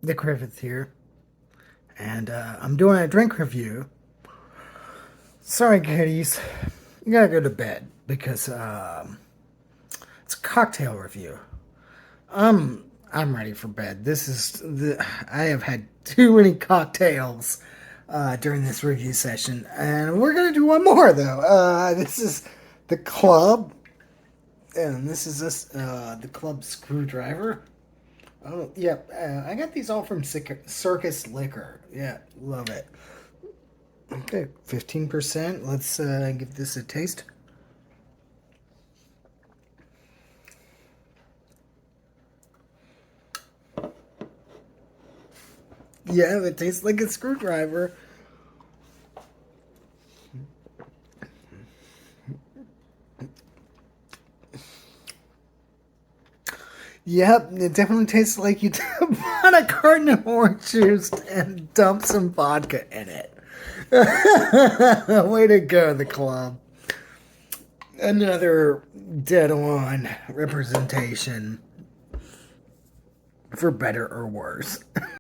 Nick Griffith here, and I'm doing a drink review. Sorry, kiddies, you gotta go to bed because it's a cocktail review. I'm ready for bed. I have had too many cocktails during this review session, and we're gonna do one more though. This is the club, and this is the club screwdriver. Oh, yep. I got these all from Circus Liquor. Yeah, love it. Okay, 15%. Let's give this a taste. Yeah, it tastes like a screwdriver. Yep, it definitely tastes like you bought a carton of orange juice and dumped some vodka in it. Way to go, the club. Another dead on representation, for better or worse.